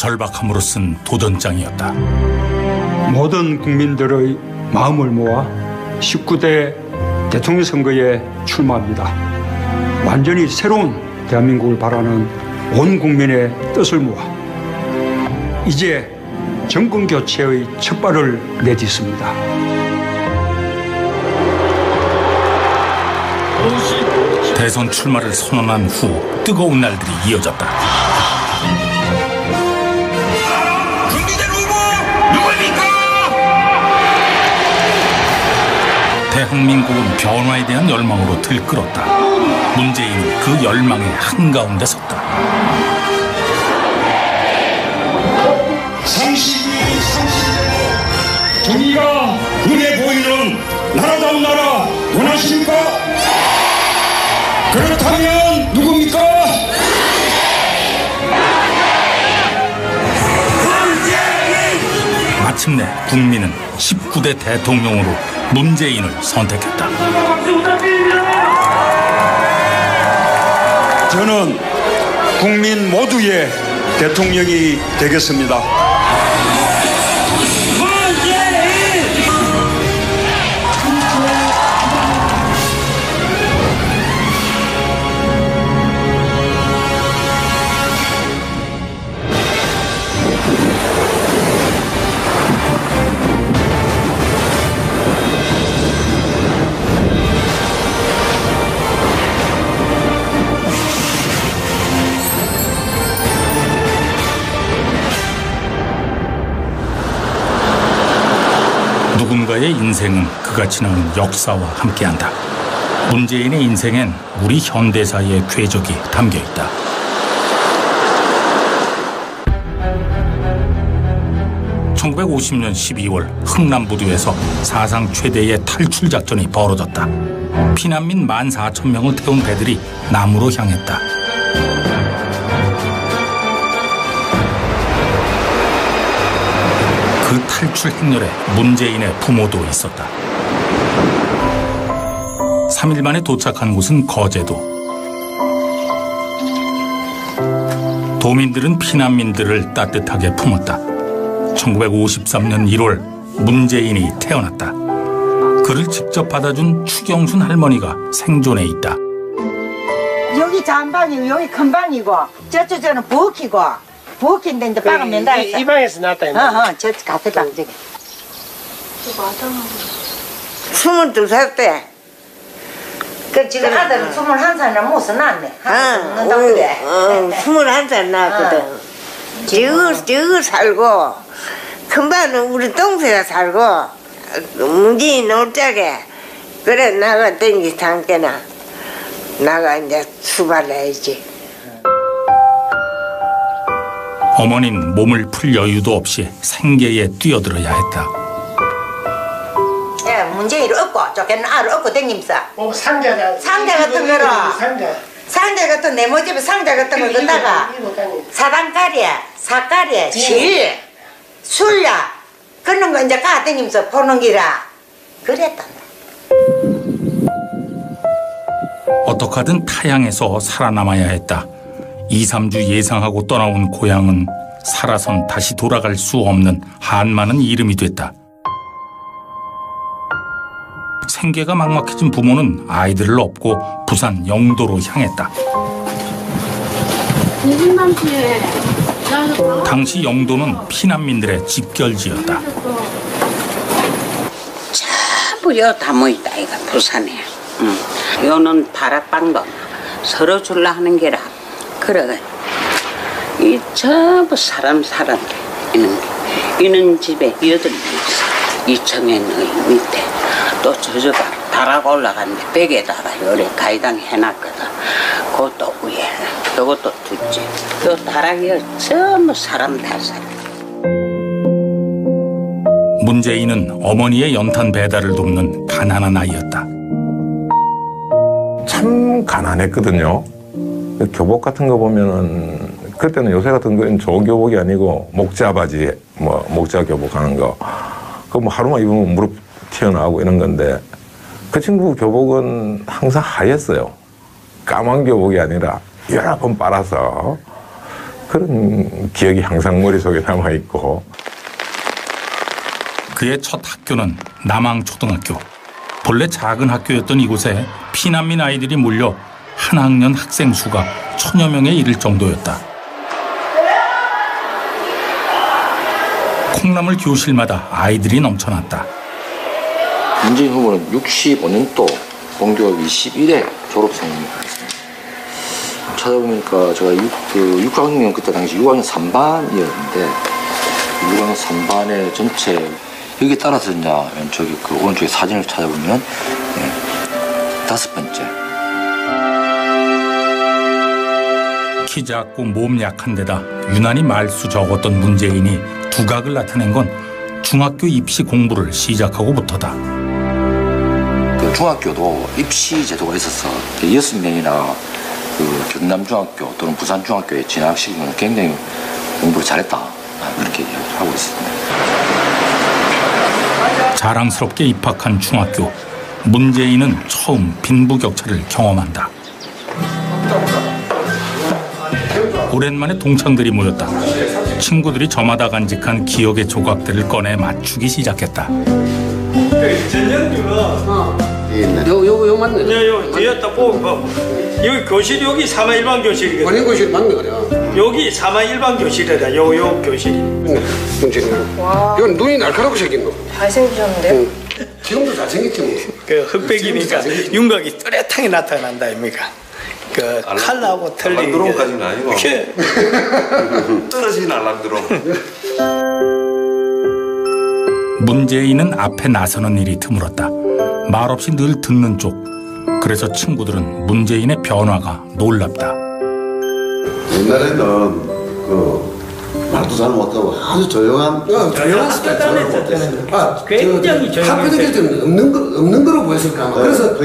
절박함으로 쓴 도전장이었다. 모든 국민들의 마음을 모아 19대 대통령 선거에 출마합니다. 완전히 새로운 대한민국을 바라는 온 국민의 뜻을 모아 이제 정권 교체의 첫 발을 내딛습니다. 대선 출마를 선언한 후 뜨거운 날들이 이어졌다. 국민들 후보 누굽니까? 대한민국은 변화에 대한 열망으로 들끓었다. 문재인은 그 열망의 한가운데 섰다. 30일 30일 정의가 눈에 보이는 나라다운 나라 원하십니까? 그렇다면 누굽니까? 마침내 국민은 19대 대통령으로 문재인을 선택했다. 저는 국민 모두의 대통령이 되겠습니다. 누군가의 인생은 그가 지나온 역사와 함께한다. 문재인의 인생엔 우리 현대사의 궤적이 담겨있다. (1950년 12월) 흥남부두에서 사상 최대의 탈출 작전이 벌어졌다. 피난민 14,000명을 태운 배들이 남으로 향했다. 그 탈출 행렬에 문재인의 부모도 있었다. 3일 만에 도착한 곳은 거제도. 도민들은 피난민들을 따뜻하게 품었다. 1953년 1월 문재인이 태어났다. 그를 직접 받아준 추경순 할머니가 생존해 있다. 여기 잔방이고 여기 큰 방이고 저쪽은 부엌이고 부엌인데 이제 방은 맨날 이 방에서 났다. 저 같은 방 저기. 22살 때. 그 지금 아들은 21살이나 못서 낳네. 21살 낳았거든. 저거 살고 큰방은 우리 동생이 살고 문재인 놀자게 그래 나가 댕기 당겨나 나가 이제 수발해야지. 어머니는 몸을 풀 여유도 없이 생계에 뛰어들어야 했다. 예, 문재인을 업고 저기는 알을 업고 댕김서. 상자 같은 거로. 상자 같은 네모집에 상자 같은 걸 넣다가 사단가리, 사가리, 실, 술야 그런 거 이제 가 댕김서 보는 기라 그랬단다. 어떡하든 타향에서 살아남아야 했다. 2, 3주 예상하고 떠나온 고향은 살아선 다시 돌아갈 수 없는 한많은 이름이 됐다. 생계가 막막해진 부모는 아이들을 업고 부산 영도로 향했다. 당시 영도는 피난민들의 집결지였다. 전부 여 다 모이다 이가 부산에. 요는 바락방도 서로 줄라 하는 게라. 그래 이 전부 사람 이는 집에 8명 있어. 이 청해의 밑에 또 저저가 다락 올라갔는데 벽에다가 요래 가이당 해놨거든. 그것도 위에 요것도 둘째 요 다락이 전부 사람 다 살아. 문재인은 어머니의 연탄 배달을 돕는 가난한 아이였다. 참 가난했거든요. 교복 같은 거 보면은 그때는 요새 같은 건 좋은 교복이 아니고 목자 바지, 목자 교복 하는 거, 그거 뭐 하루만 입으면 무릎 튀어나오고 이런 건데 그 친구 교복은 항상 하였어요. 까만 교복이 아니라 여러 번 빨아서 그런 기억이 항상 머릿속에 남아있고. 그의 첫 학교는 남항초등학교. 본래 작은 학교였던 이곳에 피난민 아이들이 몰려 한 학년 학생 수가 1000여 명에 이를 정도였다. 콩나물 교실마다 아이들이 넘쳐났다. 문재인 후보는 65년도 본교육 21회 졸업생입니다. 찾아보니까 제가 6학년 그때 당시 6학년 3반이었는데 6학년 3반의 전체 여기 따라서 이제 저기 그 오른쪽에 사진을 찾아보면 5번째. 키 작고 몸 약한 데다 유난히 말수 적었던 문재인이 두각을 나타낸 건 중학교 입시 공부를 시작하고부터다. 그 중학교도 입시 제도가 있어서 6명이나 그 경남중학교 또는 부산중학교에 진학시키면 굉장히 공부를 잘했다. 그렇게 하고 있습니다. 자랑스럽게 입학한 중학교. 문재인은 처음 빈부격차를 경험한다. 오랜만에 동창들이 모였다. 친구들이 저마다 간직한 기억의 조각들을 꺼내 맞추기 시작했다. 전형주는 요 맞네. 요 뒤에 딱 보고 여기 교실 여기 3화 일반 교실이거든. 원인 교실 맞네 그래. 여기 3화 일반 교실이다. 요 교실이. 이건 눈이 날카롭게 생긴 거. 잘생기셨는데요? 지금도 잘생겼지 뭐. 그 흑백이니까 윤곽이 뚜렷하게 나타난다 아닙니까? 그 칼라하고 틀리게. 알랑드론까지는 아니고. 떨어진 알랑드론. 문재인은 앞에 나서는 일이 드물었다. 말없이 늘 듣는 쪽. 그래서 친구들은 문재인의 변화가 놀랍다. 옛날에는 그 말도 잘 못하고 아주 조용한 스타일이었잖아요. 굉장히 조용한 학교들 때는 없는 거로 보였을까 아마. 그래서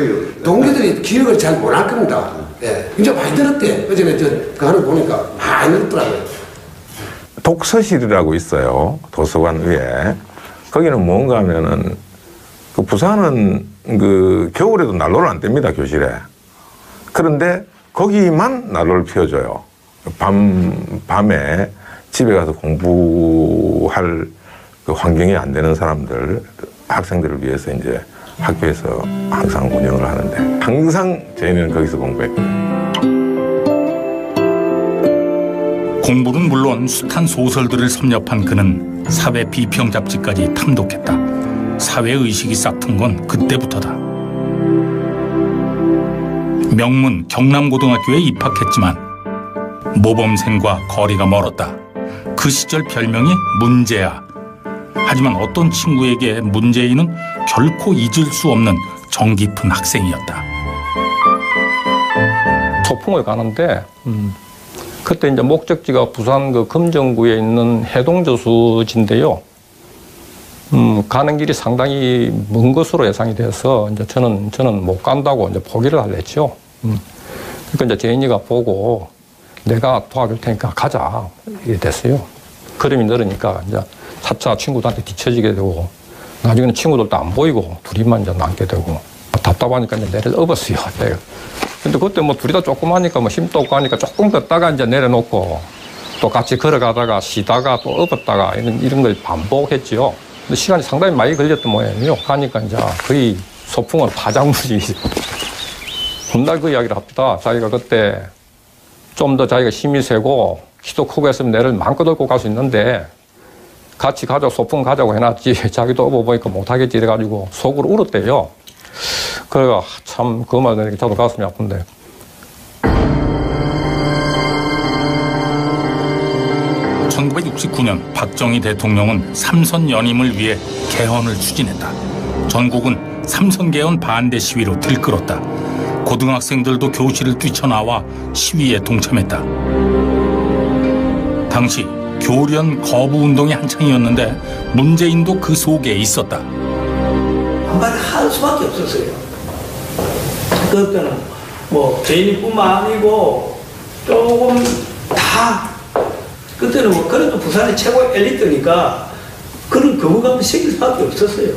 동기들이 기억을 잘 못할 겁니다. 예. 이제 많이 들었대. 어제는 그 하는 거 보니까 많이 들었더라고요. 독서실이라고 있어요. 도서관 위에. 거기는 뭔가 하면은 그 부산은 그 겨울에도 난로를 안 뗍니다, 교실에. 그런데 거기만 난로를 피워줘요. 밤에 집에 가서 공부할 그 환경이 안 되는 사람들, 학생들을 위해서 이제 학교에서 항상 운영을 하는데 항상 저희는 거기서 공부했거든요. 공부는 물론 숱한 소설들을 섭렵한 그는 사회 비평 잡지까지 탐독했다. 사회의식이 싹튼 건 그때부터다. 명문 경남고등학교에 입학했지만 모범생과 거리가 멀었다. 그 시절 별명이 문제야. 하지만 어떤 친구에게 문재인은 결코 잊을 수 없는 정 깊은 학생이었다. 소풍을 가는데 그때 이제 목적지가 부산 그 금정구에 있는 해동저수지인데요. 가는 길이 상당히 먼 것으로 예상이 돼서 이제 저는 못 간다고 이제 포기를 하랬죠. 그러니까 이제 제인이가 보고 내가 도와줄 테니까 가자 이렇게 됐어요. 걸음이 늘으니까 이제 차차 친구들한테 뒤처지게 되고 나중에는 친구들도 안 보이고 둘이만 이제 남게 되고 답답하니까 이제 내려엎었어요. 내가. 근데 그때 뭐 둘이 다 조그마니까 뭐 힘도 없고 하니까 조금 걷다가 이제 내려놓고 또 같이 걸어가다가 쉬다가 또 엎었다가 이런 걸 반복했지요. 근데 시간이 상당히 많이 걸렸던 모양이에요. 가니까 이제 거의 소풍은 파장물이 훗날 그 이야기를 합니다. 자기가 그때 좀 더 자기가 힘이 세고 키도 크고 했으면 내를 마음껏 얻고 갈 수 있는데 같이 가자고 소풍 가자고 해놨지 자기도 업어보니까 못하겠지 이래가지고 속으로 울었대요. 그래가 참 그 말은 저도 가슴이 아픈데. (1969년) 박정희 대통령은 삼선 연임을 위해 개헌을 추진했다. 전국은 삼선 개헌 반대 시위로 들끓었다. 고등학생들도 교실을 뛰쳐나와 시위에 동참했다. 당시 교련 거부 운동이 한창이었는데 문재인도 그 속에 있었다. 한마디 할 수밖에 없었어요. 그때는 뭐 개인뿐만 아니고 조금 다 그때는 뭐 그래도 부산의 최고 엘리트니까 그런 거부감을 생길 수밖에 없었어요.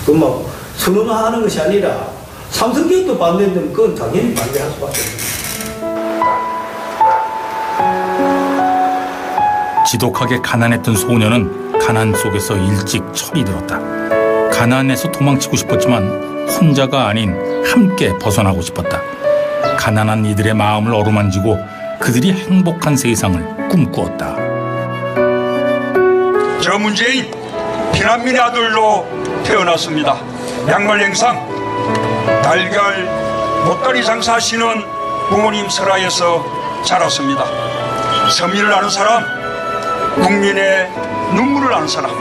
그 뭐 선언하는 것이 아니라 삼성기업도 반대했는데 그건 당연히 반대할 수밖에 없어요. 지독하게 가난했던 소녀는 가난 속에서 일찍 철이 들었다. 가난에서 도망치고 싶었지만 혼자가 아닌 함께 벗어나고 싶었다. 가난한 이들의 마음을 어루만지고 그들이 행복한 세상을 꿈꾸었다. 저 문재인 피난민의 아들로 태어났습니다. 양말 행상, 달걀, 보따리 장사하시는 부모님 설화에서 자랐습니다. 서민을 아는 사람, 국민의 눈물을 아는 사람,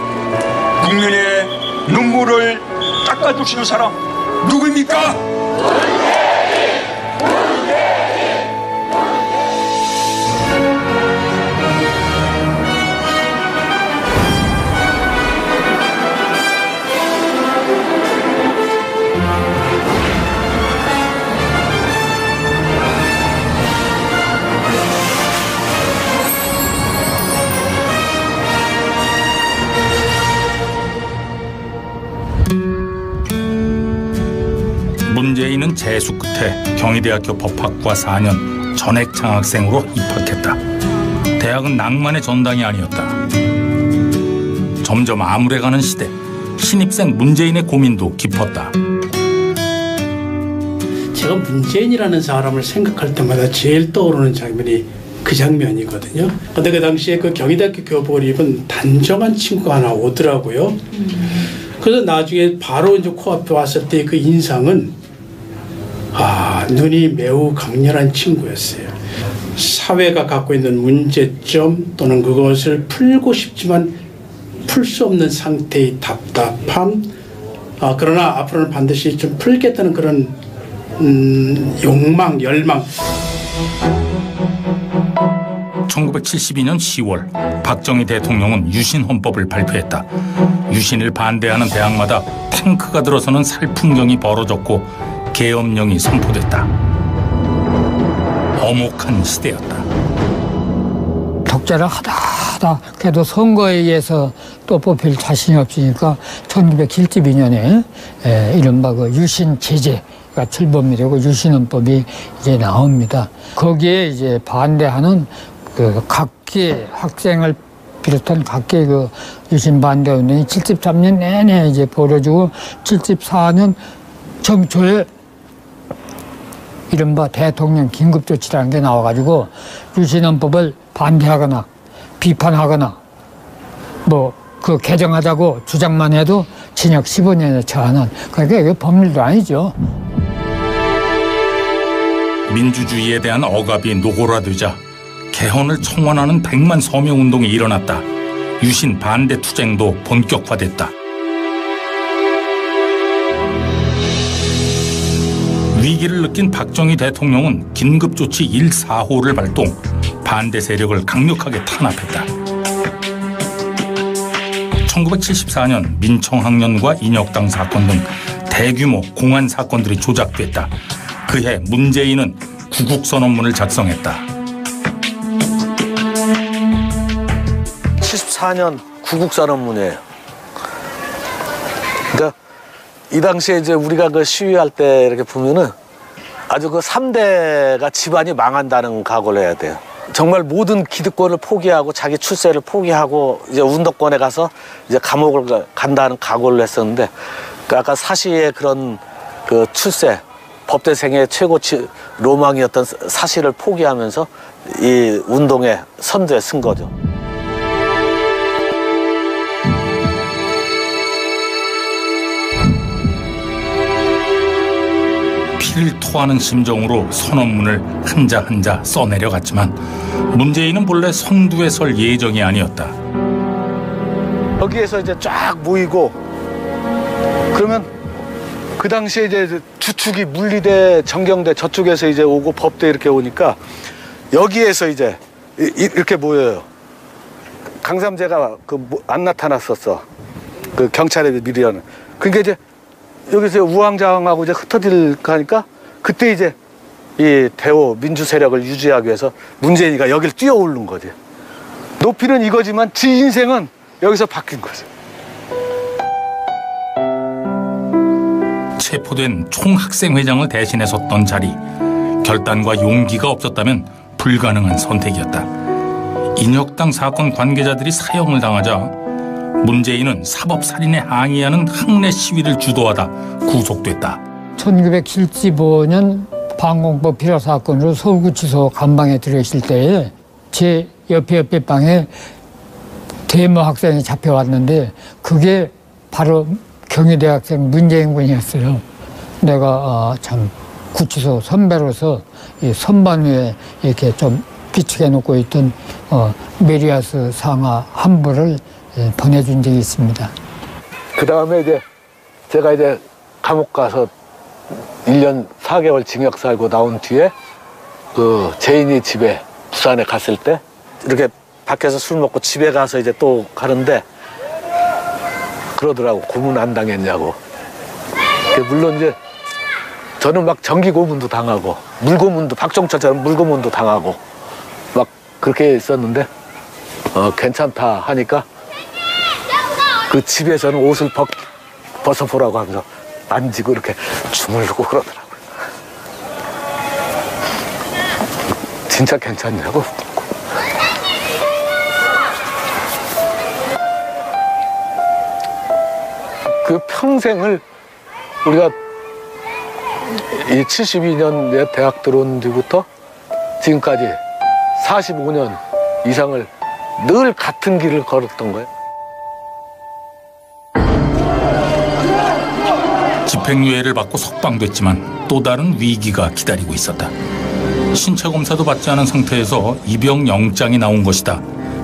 국민의 눈물을 닦아주시는 사람 누구입니까? 문재인은 재수 끝에 경희대학교 법학과 4년 전액 장학생으로 입학했다. 대학은 낭만의 전당이 아니었다. 점점 암울해가는 시대, 신입생 문재인의 고민도 깊었다. 제가 문재인이라는 사람을 생각할 때마다 제일 떠오르는 장면이 그 장면이거든요. 근데 그 당시에 그 경희대학교 교복을 입은 단정한 친구가 하나 오더라고요. 그래서 나중에 바로 이제 코앞에 왔을 때 그 인상은 눈이 매우 강렬한 친구였어요. 사회가 갖고 있는 문제점 또는 그것을 풀고 싶지만 풀 수 없는 상태의 답답함, 그러나 앞으로는 반드시 좀 풀겠다는 그런 욕망, 열망. 1972년 10월 박정희 대통령은 유신헌법을 발표했다. 유신을 반대하는 대학마다 탱크가 들어서는 살풍경이 벌어졌고 계엄령이 선포됐다. 엄혹한 시대였다. 독재를 하다 그래도 선거에 의해서 또 뽑힐 자신이 없으니까 1972년에 이른바 그 유신 제재가 출범이 되고 유신헌법이 이제 나옵니다. 거기에 이제 반대하는 그 각계 학생을 비롯한 각계 그 유신 반대 운동이 73년 내내 이제 벌어지고 74년 정초에 이른바 대통령 긴급조치라는 게 나와가지고 유신헌법을 반대하거나 비판하거나 뭐 그 개정하자고 주장만 해도 징역 15년에 처하는, 그러니까 이게 법률도 아니죠. 민주주의에 대한 억압이 노골화되자 개헌을 청원하는 100만 서명운동이 일어났다. 유신 반대 투쟁도 본격화됐다. 위기를 느낀 박정희 대통령은 긴급조치 1,4호를 발동, 반대 세력을 강력하게 탄압했다. 1974년 민청학년과 인혁당 사건 등 대규모 공안 사건들이 조작됐다. 그해 문재인은 구국선언문을 작성했다. 74년 구국선언문이에요. 그러니까 이 당시에 이제 우리가 그 시위할 때 이렇게 보면은 아주 그 3대가 집안이 망한다는 각오를 해야 돼요. 정말 모든 기득권을 포기하고 자기 출세를 포기하고 이제 운동권에 가서 이제 감옥을 간다는 각오를 했었는데, 그 아까 사시의 그런 그 출세, 법대생의 최고치 로망이었던 사시를 포기하면서 이 운동의 선두에 쓴 거죠. 피를 토하는 심정으로 선언문을 한자 한자 써내려갔지만 문재인은 본래 선두에 설 예정이 아니었다. 거기에서 이제 쫙 모이고 그러면 그 당시에 이제 주축이 물리대, 정경대 저쪽에서 이제 오고 법대 이렇게 오니까 여기에서 이제 이렇게 모여요. 강삼재가 안 나타났었어. 그 경찰에 미리하는. 그러니까 이제 여기서 우왕좌왕하고 이제 흩어질 가니까 그때 이제 이 대호 민주 세력을 유지하기 위해서 문재인이가 여기를 뛰어오른 거지. 높이는 이거지만 지 인생은 여기서 바뀐 거지. 체포된 총학생회장을 대신해 섰던 자리, 결단과 용기가 없었다면 불가능한 선택이었다. 인혁당 사건 관계자들이 사형을 당하자 문재인은 사법살인에 항의하는 항내 시위를 주도하다 구속됐다. 1975년 방공법 피라 사건으로 서울구치소 감방에 들어있을 때에 제 옆에 방에 대모 학생이 잡혀왔는데 그게 바로 경희대학생 문재인 군이었어요. 내가 참 구치소 선배로서 이 선반 위에 이렇게 좀 비축해 놓고 있던 메리아스 상하 한 부를 보내준 적이 있습니다. 그 다음에 이제 제가 이제 감옥 가서 1년 4개월 징역 살고 나온 뒤에 그 제인이 집에 부산에 갔을 때 이렇게 밖에서 술 먹고 집에 가서 이제 또 가는데 그러더라고. 고문 안 당했냐고. 물론 이제 저는 막 정기 고문도 당하고 물고문도 박종철처럼 물고문도 당하고 막 그렇게 있었는데 괜찮다 하니까 그 집에서는 옷을 벗어보라고 하면서 만지고 이렇게 주물르고 그러더라고요. 진짜 괜찮냐고. 그 평생을 우리가 이 72년에 대학 들어온 뒤부터 지금까지 45년 이상을 늘 같은 길을 걸었던 거예요. 집행유예를 받고 석방됐지만 또 다른 위기가 기다리고 있었다. 신체 검사도 받지 않은 상태에서 입영 영장이 나온 것이다.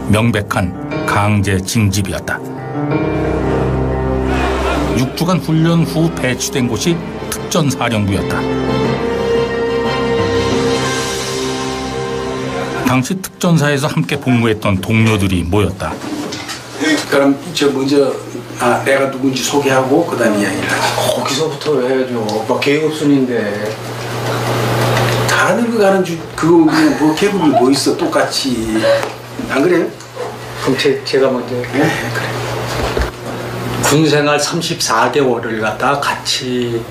명백한 강제 징집이었다. 6주간 훈련 후 배치된 곳이 특전사령부였다. 당시 특전사에서 함께 복무했던 동료들이 모였다. 그럼 저 먼저 내가 누군지 소개하고 그다음에 이야기를 하지. 거기서부터 해야죠. 뭐 계급순인데. 다 늙어가는 그거 뭐 계급이 뭐 있어 똑같이. 안 그래요? 그럼 제가 먼저. 네, 그래. 군생활 34개월을 갖다 같이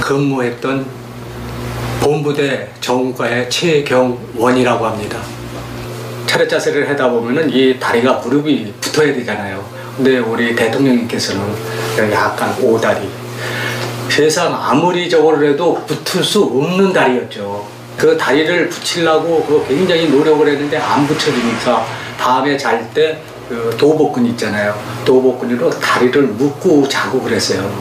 근무했던 본부대 정과의 최경원이라고 합니다. 차렷 자세를 하다 보면은 이 다리가 무릎이 붙어야 되잖아요. 근데 우리 대통령님께서는 약간 오다리. 세상 아무리 저거를 해도 붙을 수 없는 다리였죠. 그 다리를 붙이려고 굉장히 노력을 했는데 안 붙여지니까 다음에 잘 때 그 도복근 있잖아요. 도복근으로 다리를 묶고 자고 그랬어요.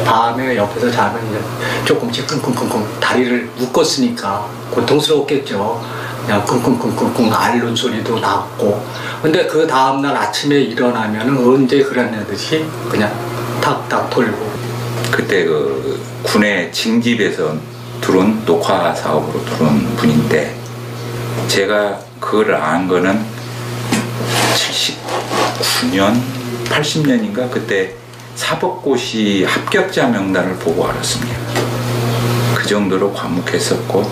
밤에 옆에서 자면 이제 조금씩 끙끙끙끙 다리를 묶었으니까 고통스러웠겠죠. 그냥 끙끙끙끙 앓는 소리도 났고. 근데 그 다음날 아침에 일어나면 언제 그랬냐듯이 그냥 탁탁 돌고. 그때 그 군의 징집에서 들어온 녹화 사업으로 들어온 분인데 제가 그걸 안 거는 79년, 80년인가 그때 사법고시 합격자 명단을 보고 알았습니다. 그 정도로 과묵했었고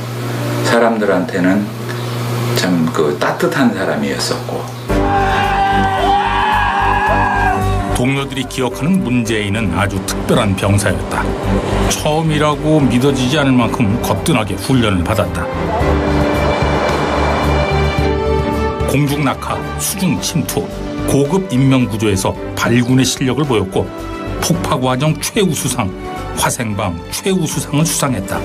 사람들한테는 참 그 따뜻한 사람이었었고. 동료들이 기억하는 문재인은 아주 특별한 병사였다. 처음이라고 믿어지지 않을 만큼 거뜬하게 훈련을 받았다. 공중 낙하, 수중 침투, 고급 인명 구조에서 발군의 실력을 보였고 폭파과정 최우수상, 화생방 최우수상을 수상했다.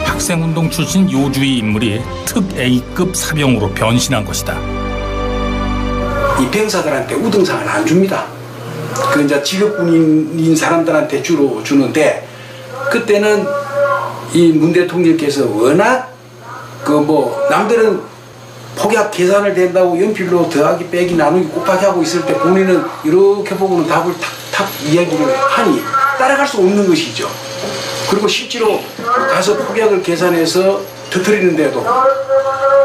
학생운동 출신 요주의 인물이 특 A급 사병으로 변신한 것이다. 입행사들한테 우등상을 안 줍니다. 그 이제 직업군인 사람들한테 주로 주는데 그때는 이 문 대통령께서 워낙 그 뭐 남들은 폭약 계산을 된다고 연필로 더하기 빼기 나누기 곱하기 하고 있을 때 본인은 이렇게 보고는 답을 탁탁 이야기를 하니 따라갈 수 없는 것이죠. 그리고 실제로 가서 폭약을 계산해서 터뜨리는데도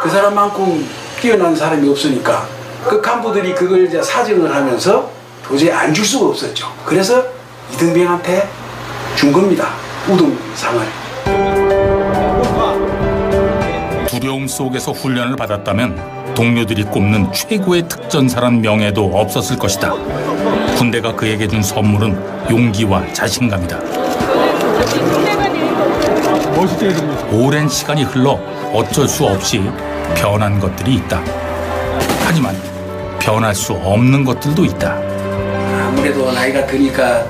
그 사람만큼 뛰어난 사람이 없으니까 그 간부들이 그걸 이제 사정을 하면서 도저히 안 줄 수가 없었죠. 그래서 이등병한테 준 겁니다. 우등상을. 두려움 속에서 훈련을 받았다면 동료들이 꼽는 최고의 특전사란 명예도 없었을 것이다. 군대가 그에게 준 선물은 용기와 자신감이다. 오랜 시간이 흘러 어쩔 수 없이 변한 것들이 있다. 하지만 변할 수 없는 것들도 있다. 아무래도 나이가 드니까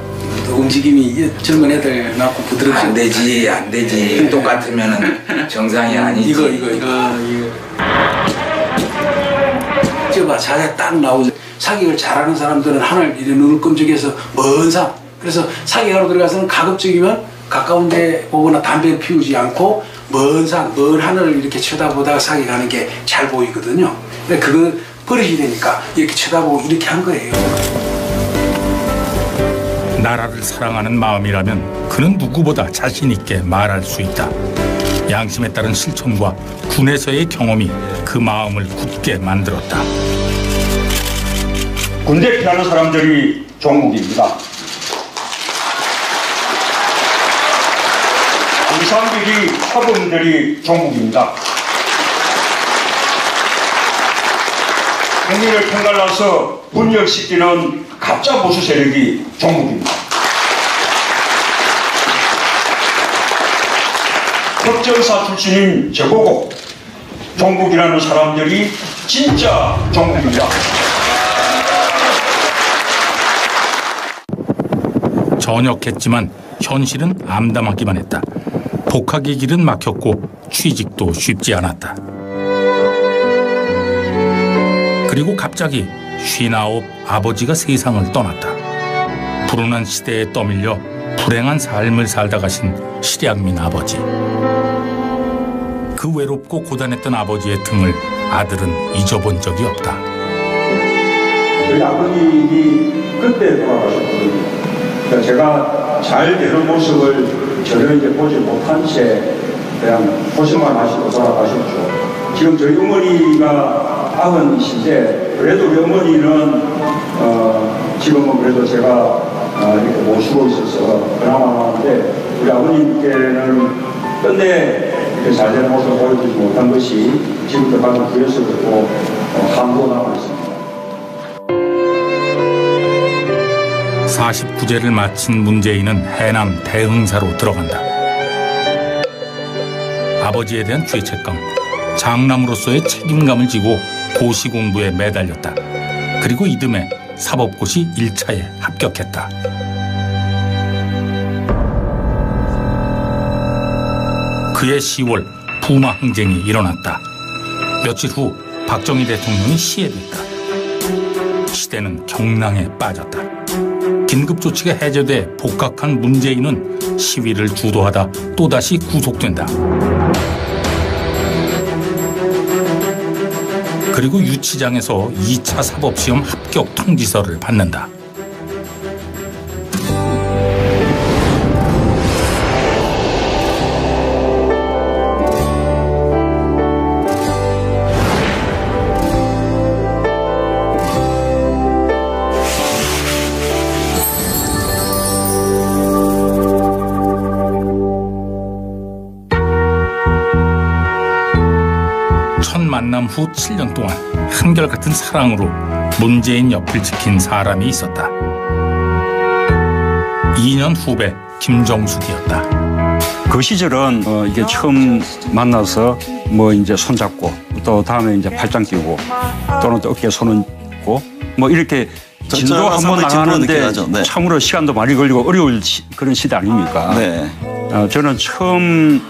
움직임이 젊은 애들 많고 부드럽지. 안 되지. 똑같으면 정상이 아니지. 이거. 봐, 자세 딱 나오죠. 사격을 잘하는 사람들은 하늘 이런 눈을 끔찍해서 먼 산. 그래서 사격하러 들어가서는 가급적이면 가까운 데 보거나 담배를 피우지 않고 먼 산, 먼 하늘을 이렇게 쳐다보다가 사격하는 게 잘 보이거든요. 근데 그거 버릇이 되니까 이렇게 쳐다보고 이렇게 한 거예요. 나라를 사랑하는 마음이라면 그는 누구보다 자신 있게 말할 수 있다. 양심에 따른 실천과 군에서의 경험이 그 마음을 굳게 만들었다. 군대 피하는 사람들이 종국입니다. 의상들이 사범들이 종국입니다. 행위를 편갈라서 분열시키는 가짜 보수 세력이 종국입니다. 법정사 출신인 저보고 종국이라는 사람들이 진짜 종국입니다. 전역했지만 현실은 암담하기만 했다. 복학의 길은 막혔고 취직도 쉽지 않았다. 그리고 갑자기 59 아버지가 세상을 떠났다. 불운한 시대에 떠밀려 불행한 삶을 살다 가신 실향민 아버지. 그 외롭고 고단했던 아버지의 등을 아들은 잊어본 적이 없다. 저희 아버님이 그때 돌아가셨거든요. 그러니까 제가 잘 되는 모습을 전혀 이제 보지 못한 채 그냥 고생만 하시고 돌아가셨죠. 지금 저희 어머니가 90이신데 그래도 우리 어머니는 지금은 그래도 제가 이렇게 모시고 있어서 그나마 하는데 우리 아버님께는 끝내 이렇게 잘 되는 모습을 보여주지 못한 것이 지금도 가장 부여스럽고 감동을 하고 있습니다. 49제를 마친 문재인은 해남 대흥사로 들어간다. 아버지에 대한 죄책감, 장남으로서의 책임감을 지고 고시 공부에 매달렸다. 그리고 이듬해 사법고시 1차에 합격했다. 그해 10월 부마 항쟁이 일어났다. 며칠 후 박정희 대통령이 시해됐다. 시대는 경랑에 빠졌다. 긴급조치가 해제돼 복학한 문재인은 시위를 주도하다 또다시 구속된다. 그리고 유치장에서 2차 사법시험 합격 통지서를 받는다. 만남 후 7년 동안 한결같은 사랑으로 문재인 옆을 지킨 사람이 있었다. 2년 후배 김정숙이었다. 그 시절은 이게 처음 만나서 뭐 이제 손잡고 또 다음에 이제 팔짱 끼고 또는 또 어깨에 손을 쥐고 뭐 이렇게 진도 한번 나가는데 네. 참으로 시간도 많이 걸리고 어려울 그런 시대 아닙니까? 네. 저는 처음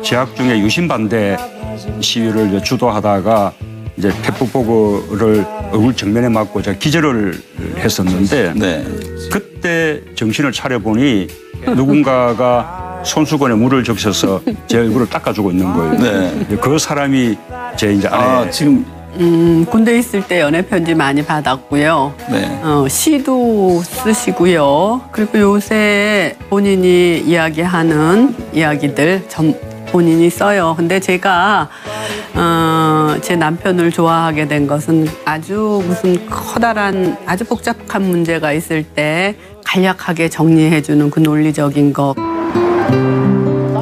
재학 중에 유신반대 시위를 주도하다가 이제 페퍼보그를 얼굴 정면에 맞고 제가 기절을 했었는데 네. 그때 정신을 차려보니 누군가가 손수건에 물을 적셔서 제 얼굴을 닦아주고 있는 거예요. 네. 그 사람이 제 이제 아내. 지금 군대에 있을 때 연애 편지 많이 받았고요. 네. 시도 쓰시고요. 그리고 요새 본인이 이야기하는 이야기들 본인이 써요. 근데 제가 제 남편을 좋아하게 된 것은 아주 무슨 커다란 아주 복잡한 문제가 있을 때 간략하게 정리해주는 그 논리적인 것.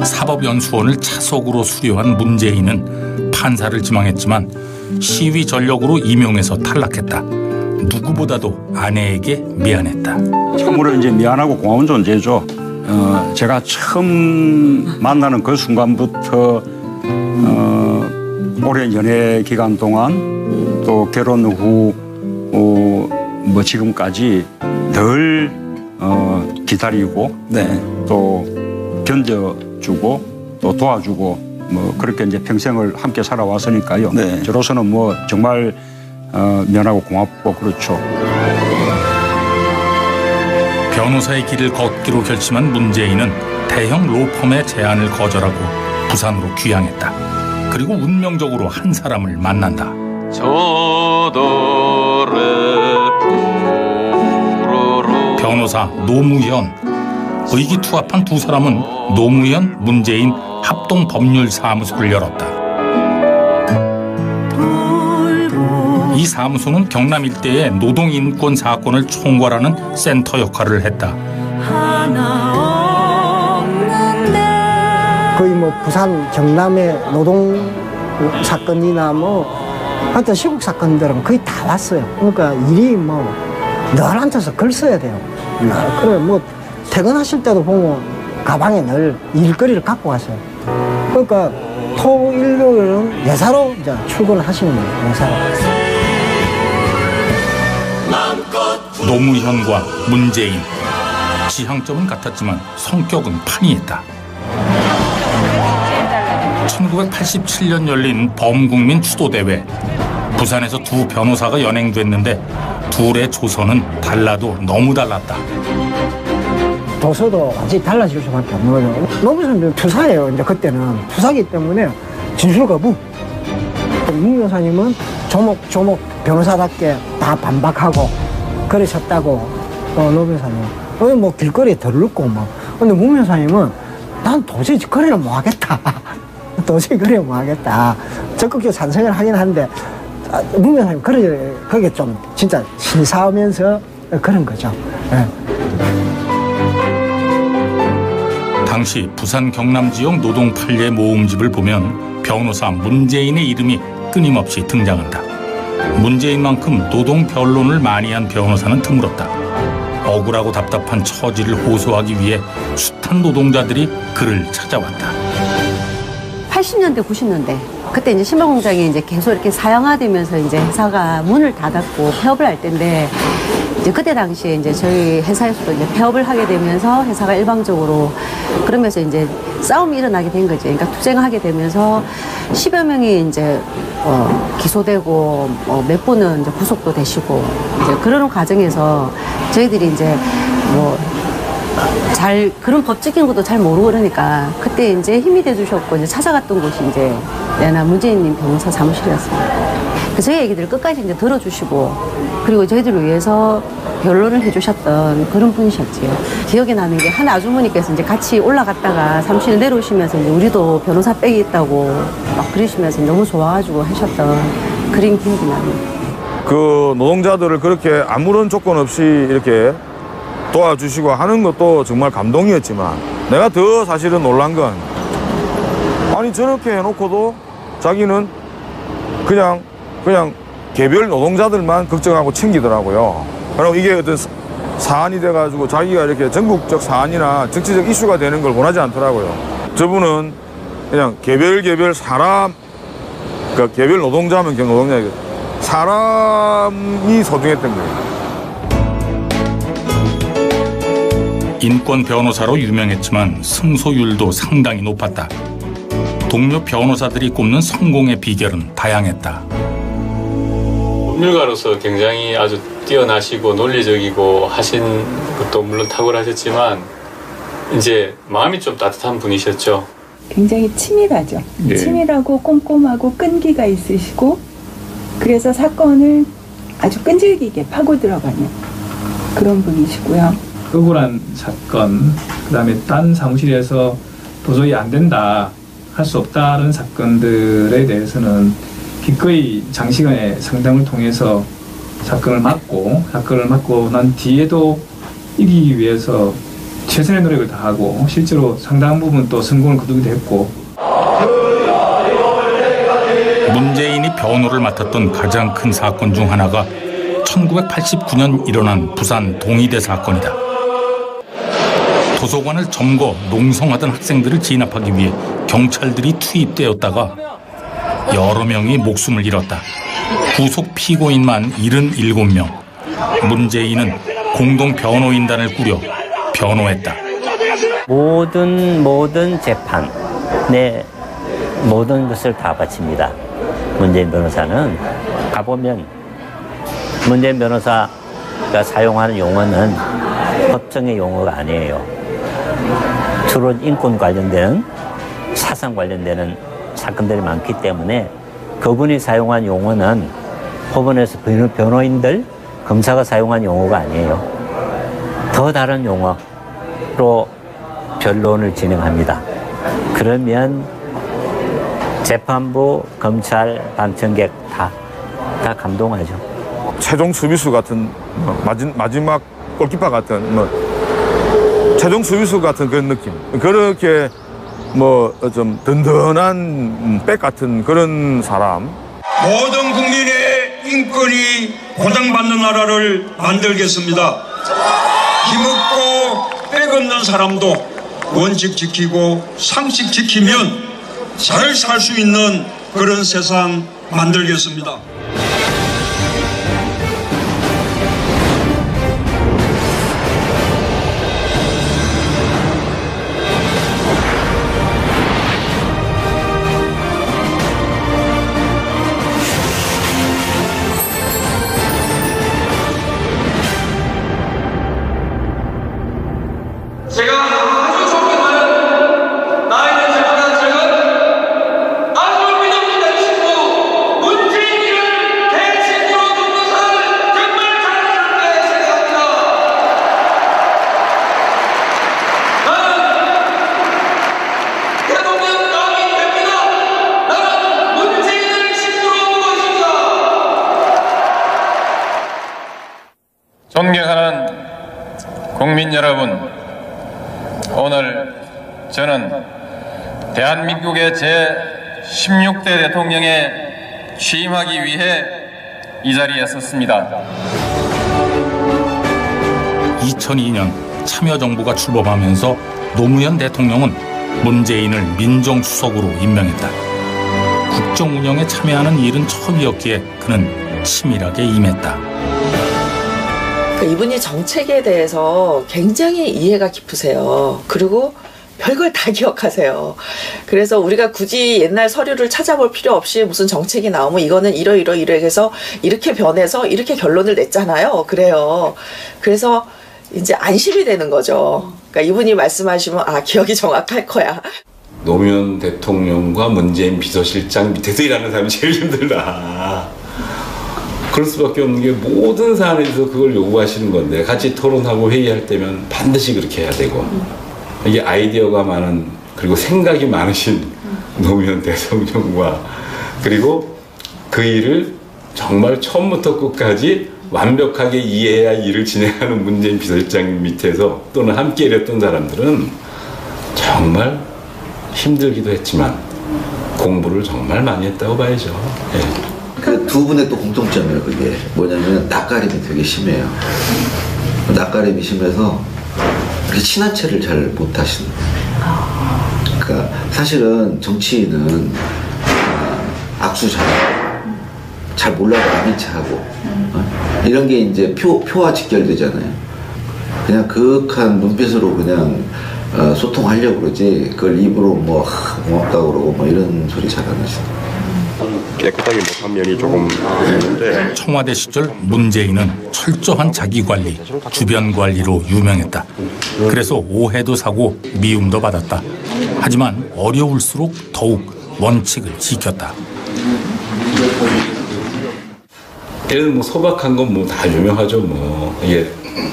사법연수원을 차석으로 수료한 문재인은 판사를 지망했지만 시위 전력으로 임용해서 탈락했다. 누구보다도 아내에게 미안했다. 참으로 이제 미안하고 고마운 존재죠. 제가 처음 만나는 그 순간부터 오랜 연애 기간 동안 또 결혼 후 뭐 지금까지 늘 기다리고 또 견뎌주고 또 도와주고 뭐 그렇게 이제 평생을 함께 살아왔으니까요. 저로서는 뭐 정말 미안하고 고맙고 그렇죠. 변호사의 길을 걷기로 결심한 문재인은 대형 로펌의 제안을 거절하고 부산으로 귀향했다. 그리고 운명적으로 한 사람을 만난다. 변호사 노무현. 의기투합한 두 사람은 노무현, 문재인 합동법률사무소를 열었다. 이 사무소는 경남 일대의 노동인권 사건을 총괄하는 센터 역할을 했다. 거의 뭐 부산, 경남의 노동 사건이나 뭐 하여튼 시국 사건들은 거의 다 왔어요. 그러니까 일이 뭐 늘 앉아서 글 써야 돼요. 그래 뭐 퇴근하실 때도 보면 가방에 늘 일거리를 갖고 가세요. 그러니까 토, 일, 요일은 예사로 이제 출근하시는 거예요. 예사로. 노무현과 문재인. 지향점은 같았지만 성격은 판이했다. 1987년 열린 범국민 추도대회. 부산에서 두 변호사가 연행됐는데 둘의 조서는 달라도 너무 달랐다. 도서도 완전히 달라질 수밖에 없는 거죠. 노무현은 투사예요. 이제 그때는 투사기 때문에 진술 거부. 문 변호사님은 조목 변호사답게 다 반박하고 그러셨다고. 노 변호사님. 뭐 길거리에 들르고 뭐. 근데 문 변호사님은 난 도저히 거래를 못 하겠다. 도저히 거래를 못 하겠다. 적극적으로 찬성을 하긴 한데 문 변호사님 그게 좀 진짜 신사하면서 그런 거죠. 네. 당시 부산 경남 지역 노동 판례 모음집을 보면 변호사 문재인의 이름이 끊임없이 등장한다. 문재인만큼 노동 변론을 많이 한 변호사는 드물었다. 억울하고 답답한 처지를 호소하기 위해 숱한 노동자들이 그를 찾아왔다. 80년대, 90년대 그때 이제 신발공장이 이제 계속 이렇게 사형화되면서 이제 회사가 문을 닫았고 폐업을 할 때인데 이제 그때 당시에 이제 저희 회사에서도 이제 폐업을 하게 되면서 회사가 일방적으로 그러면서 이제 싸움이 일어나게 된 거지. 그러니까 투쟁을 하게 되면서 10여 명이 이제 기소되고 몇 분은 이제 구속도 되시고 이제 그러는 과정에서 저희들이 이제 잘 그런 법적인 것도 잘 모르고 그러니까 그때 이제 힘이 돼주셨고 이제 찾아갔던 곳이 이제 내나 문재인님 변호사 사무실이었습니다. 저희 얘기들을 끝까지 이제 들어주시고 그리고 저희들을 위해서 변론을 해주셨던 그런 분이셨지요. 기억에 나는 게 한 아주머니께서 이제 같이 올라갔다가 사무실에 내려오시면서 이제 우리도 변호사 백이 있다고 막 그러시면서 너무 좋아가지고 하셨던 그런 기억이 납니다. 그 노동자들을 그렇게 아무런 조건 없이 이렇게 도와주시고 하는 것도 정말 감동이었지만 내가 더 사실은 놀란 건 아니 저렇게 해놓고도 자기는 그냥 개별 노동자들만 걱정하고 챙기더라고요. 그리고 이게 어떤 사안이 돼가지고 자기가 이렇게 전국적 사안이나 정치적 이슈가 되는 걸 원하지 않더라고요. 저분은 그냥 개별 사람, 그러니까 개별 노동자면 노동자 사람이 소중했던 거예요. 인권 변호사로 유명했지만 승소율도 상당히 높았다. 동료 변호사들이 꼽는 성공의 비결은 다양했다. 법률가로서 굉장히 아주 뛰어나시고 논리적이고 하신 것도 물론 탁월하셨지만 이제 마음이 좀 따뜻한 분이셨죠. 굉장히 치밀하죠. 네. 치밀하고 꼼꼼하고 끈기가 있으시고 그래서 사건을 아주 끈질기게 파고 들어가는 그런 분이시고요. 억울한 사건, 그다음에 딴 사무실에서 도저히 안 된다, 할 수 없다는 사건들에 대해서는 기꺼이 장시간의 상담을 통해서 사건을 맡고 난 뒤에도 이기기 위해서 최선의 노력을 다하고 실제로 상당 부분 또 성공을 거두기도 했고. 문재인이 변호를 맡았던 가장 큰 사건 중 하나가 1989년 일어난 부산 동의대 사건이다. 도서관을 점거, 농성하던 학생들을 진압하기 위해 경찰들이 투입되었다가 여러 명이 목숨을 잃었다. 구속 피고인만 77명. 문재인은 공동 변호인단을 꾸려 변호했다. 모든 재판의 모든 것을 다 바칩니다. 문재인 변호사는 가보면 문재인 변호사가 사용하는 용어는 법정의 용어가 아니에요. 주로 인권 관련되는 사상 관련되는 사건들이 많기 때문에 그분이 사용한 용어는 법원에서 변호인들, 검사가 사용한 용어가 아니에요. 더 다른 용어로 변론을 진행합니다. 그러면 재판부, 검찰, 방청객 다 감동하죠. 최종 수비수 같은 마지막 골키퍼 같은 최종 수비수 같은 그런 느낌. 그렇게 좀 든든한 백 같은 그런 사람. 모든 국민의 인권이 보장받는 나라를 만들겠습니다. 힘없고 백 없는 사람도 원칙 지키고 상식 지키면 잘 살 수 있는 그런 세상 만들겠습니다. 존경하는 국민 여러분, 오늘 저는 대한민국의 제16대 대통령에 취임하기 위해 이 자리에 섰습니다. 2002년 참여정부가 출범하면서 노무현 대통령은 문재인을 민정수석으로 임명했다. 국정 운영에 참여하는 일은 처음이었기에 그는 치밀하게 임했다. 이분이 정책에 대해서 굉장히 이해가 깊으세요. 그리고 별걸 다 기억하세요. 그래서 우리가 굳이 옛날 서류를 찾아볼 필요 없이 무슨 정책이 나오면 이거는 이러해서 이렇게 변해서 이렇게 결론을 냈잖아요. 그래요. 그래서 이제 안심이 되는 거죠. 그러니까 이분이 말씀하시면 기억이 정확할 거야. 노무현 대통령과 문재인 비서실장 밑에서 일하는 사람이 제일 힘들다. 그럴 수밖에 없는 게 모든 사안에서 그걸 요구하시는 건데 같이 토론하고 회의할 때면 반드시 그렇게 해야 되고 이게 아이디어가 많은 그리고 생각이 많으신 노무현 대통령과 그리고 그 일을 정말 처음부터 끝까지 완벽하게 이해해야 일을 진행하는 문재인 비서실장 밑에서 또는 함께 일했던 사람들은 정말 힘들기도 했지만 공부를 정말 많이 했다고 봐야죠. 네. 그 두 분의 또 공통점이에요. 그게 뭐냐면 낯가림이 되게 심해요. 낯가림이 심해서 친한 체를 잘 못하시는. 그러니까 사실은 정치인은 악수 잘 몰라도 아는 체하고 이런 게 이제 표와 직결되잖아요. 그냥 그윽한 눈빛으로 그냥 소통하려고 그러지 그걸 입으로 고맙다고 그러고 이런 소리 잘 안 하시고. 깨끗하게 못한 면이 조금 있는데 청와대 시절 문재인은 철저한 자기관리, 주변관리로 유명했다. 그래서 오해도 사고 미움도 받았다. 하지만 어려울수록 더욱 원칙을 지켰다. 얘는 소박한 건 다 유명하죠. 이게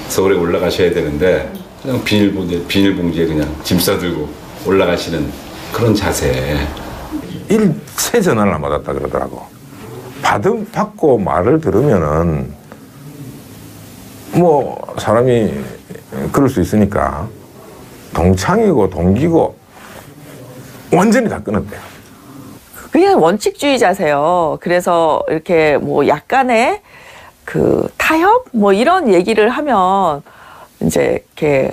서울에 올라가셔야 되는데 그냥 비닐봉지에 그냥 짐 싸들고 올라가시는 그런 자세. 일체 전화를 안 받았다 그러더라고. 받고 말을 들으면은 사람이 그럴 수 있으니까 동창이고 동기고 완전히 다 끊었대요. 그냥 원칙주의자세요. 그래서 이렇게 약간의 그 타협 이런 얘기를 하면 이제 이렇게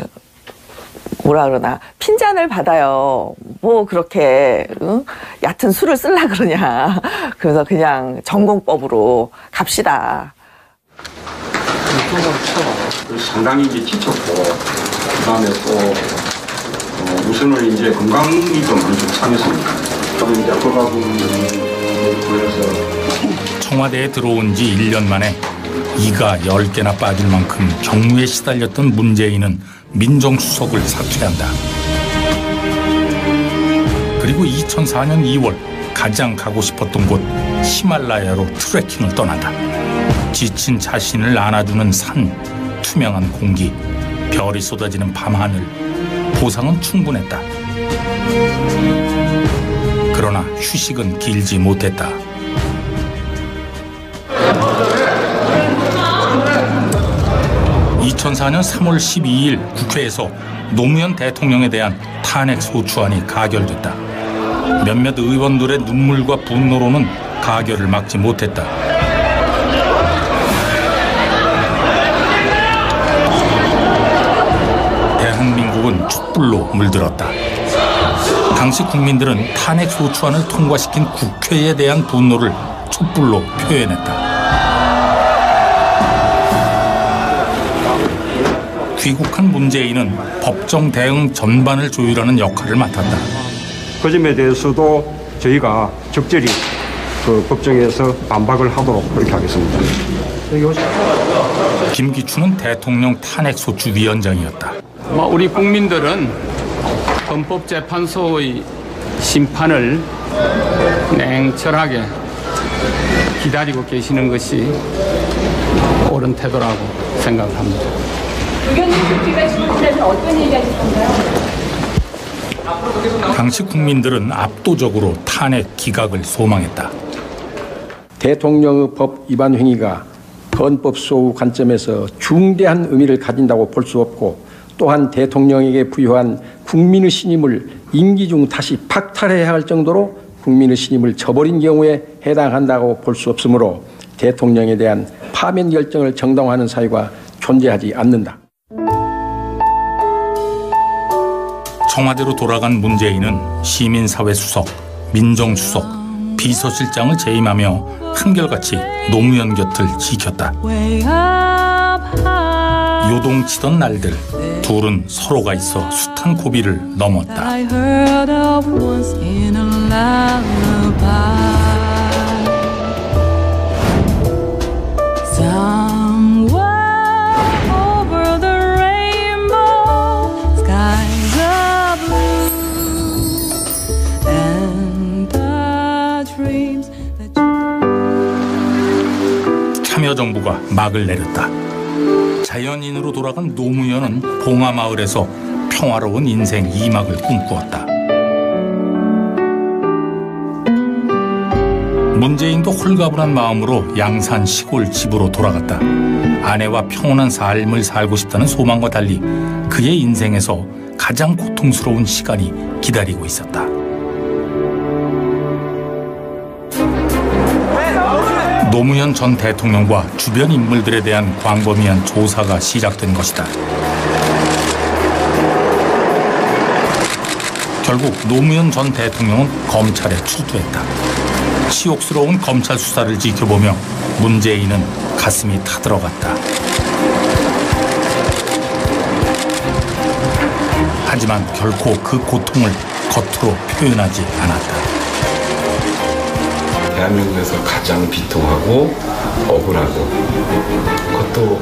뭐라 그러나 핀잔을 받아요. 뭐 그렇게 얕은 술을 쓰려 그러냐. 그래서 그냥 전공법으로 갑시다. 상당히 이제 지쳤고 그다음에 또 우선은 이제 건강이 좀 안 좋다면서니까 좀 이제 허가고 그래서 청와대에 들어온 지 1년 만에 이가 10개나 빠질 만큼 경무에 시달렸던 문재인은 민정수석을 사퇴한다. 그리고 2004년 2월 가장 가고 싶었던 곳 히말라야로 트레킹을 떠난다. 지친 자신을 안아주는 산, 투명한 공기, 별이 쏟아지는 밤하늘, 보상은 충분했다. 그러나 휴식은 길지 못했다. 2004년 3월 12일 국회에서 노무현 대통령에 대한 탄핵 소추안이 가결됐다. 몇몇 의원들의 눈물과 분노로는 가결을 막지 못했다. 대한민국은 촛불로 물들었다. 당시 국민들은 탄핵 소추안을 통과시킨 국회에 대한 분노를 촛불로 표현했다. 귀국한 문재인은 법정 대응 전반을 조율하는 역할을 맡았다. 그 점에 대해서도 저희가 적절히 그 법정에서 반박을 하도록 그렇게 하겠습니다. 김기춘은 대통령 탄핵소추위원장이었다. 우리 국민들은 헌법재판소의 심판을 냉철하게 기다리고 계시는 것이 옳은 태도라고 생각을 합니다. 의견님 국회가 질문하면 어떤 얘기하실 건가요? 당시 국민들은 압도적으로 탄핵 기각을 소망했다. 대통령의 법 위반 행위가 헌법 소우 관점에서 중대한 의미를 가진다고 볼 수 없고 또한 대통령에게 부여한 국민의 신임을 임기 중 다시 박탈해야 할 정도로 국민의 신임을 저버린 경우에 해당한다고 볼 수 없으므로 대통령에 대한 파면 결정을 정당화하는 사유가 존재하지 않는다. 청와대로 돌아간 문재인은 시민사회 수석, 민정수석, 비서실장을 재임하며 한결같이 노무현 곁을 지켰다. 요동치던 날들, 둘은 서로가 있어 숱한 고비를 넘었다. 참여정부가 막을 내렸다. 자연인으로 돌아간 노무현은 봉하마을에서 평화로운 인생 2막을 꿈꾸었다. 문재인도 홀가분한 마음으로 양산 시골 집으로 돌아갔다. 아내와 평온한 삶을 살고 싶다는 소망과 달리 그의 인생에서 가장 고통스러운 시간이 기다리고 있었다. 노무현 전 대통령과 주변 인물들에 대한 광범위한 조사가 시작된 것이다. 결국 노무현 전 대통령은 검찰에 출두했다. 치욕스러운 검찰 수사를 지켜보며 문재인은 가슴이 타들어갔다. 하지만 결코 그 고통을 겉으로 표현하지 않았다. 대한민국에서 가장 비통하고 억울하고 그것도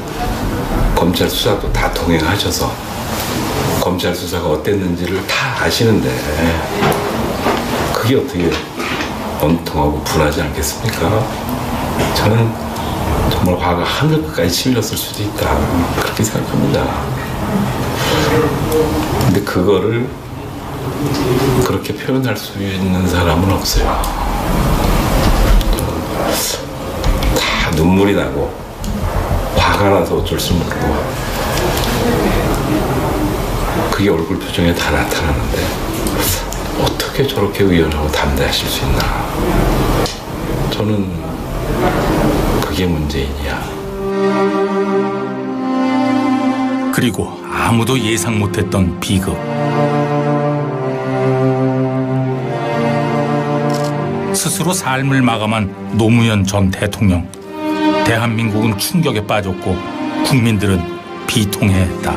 검찰 수사도 다 동행하셔서 검찰 수사가 어땠는지를 다 아시는데 그게 어떻게 원통하고 분하지 않겠습니까? 저는 정말 화가 하늘 끝까지 치밀었을 수도 있다 그렇게 생각합니다. 근데 그거를 그렇게 표현할 수 있는 사람은 없어요. 다 눈물이 나고 화가 나서 어쩔 수 모르고 그게 얼굴 표정에 다 나타나는데 어떻게 저렇게 의연하고 담대하실 수 있나. 저는 그게 문재인이야. 그리고 아무도 예상 못했던 비극. 스스로 삶을 마감한 노무현 전 대통령. 대한민국은 충격에 빠졌고 국민들은 비통해했다.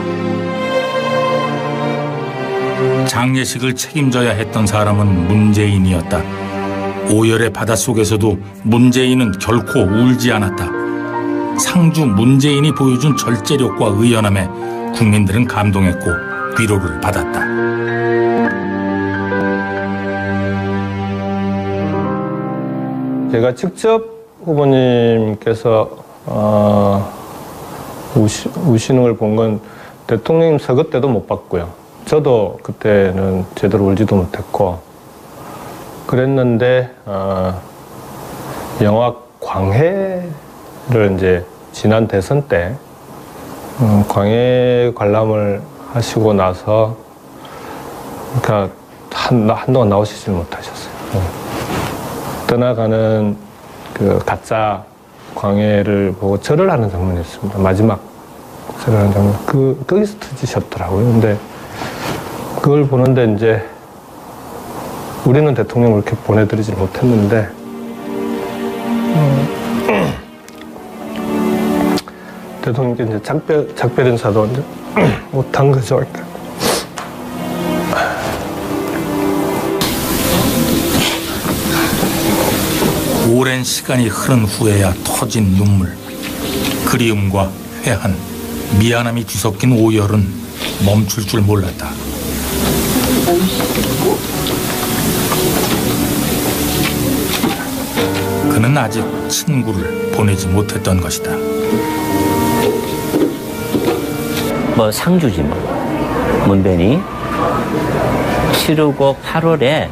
장례식을 책임져야 했던 사람은 문재인이었다. 오열의 바닷속에서도 문재인은 결코 울지 않았다. 상주 문재인이 보여준 절제력과 의연함에 국민들은 감동했고 위로를 받았다. 제가 직접 후보님께서 우시는 걸 본 건 대통령님 서거 때도 못 봤고요. 저도 그때는 제대로 울지도 못했고 그랬는데 영화 광해를 이제 지난 대선 때 광해 관람을 하시고 나서 그러니까 한동안 나오시질 못하셨어요. 떠나가는 그 가짜 광해를 보고 절을 하는 장면이 있습니다. 마지막 절을 하는 장면. 거기서 터지셨더라고요. 근데 그걸 보는데 이제 우리는 대통령을 그렇게 보내드리지 못했는데 대통령께 이제 작별 인사도 이제 못한 거죠. 그러니까. 오랜 시간이 흐른 후에야 터진 눈물. 그리움과 회한, 미안함이 뒤섞인 오열은 멈출 줄 몰랐다. 그는 아직 친구를 보내지 못했던 것이다. 뭐 상주지 뭐. 문변이 치르고 8월에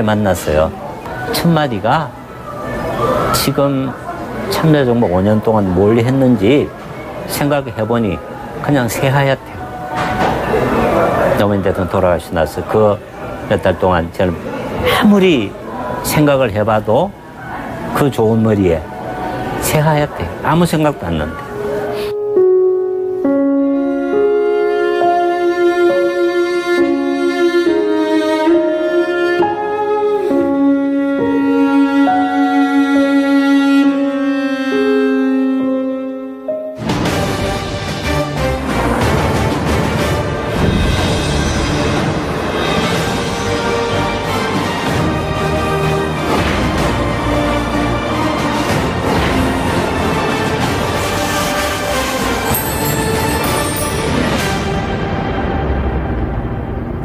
만났어요. 첫 마디가 지금 참여정부 5년 동안 뭘 했는지 생각해보니 그냥 새하얗대. 노무현 대통령 돌아가시고 나서 그 몇 달 동안 저는 아무리 생각을 해봐도 그 좋은 머리에 새하얗대. 아무 생각도 안 난대.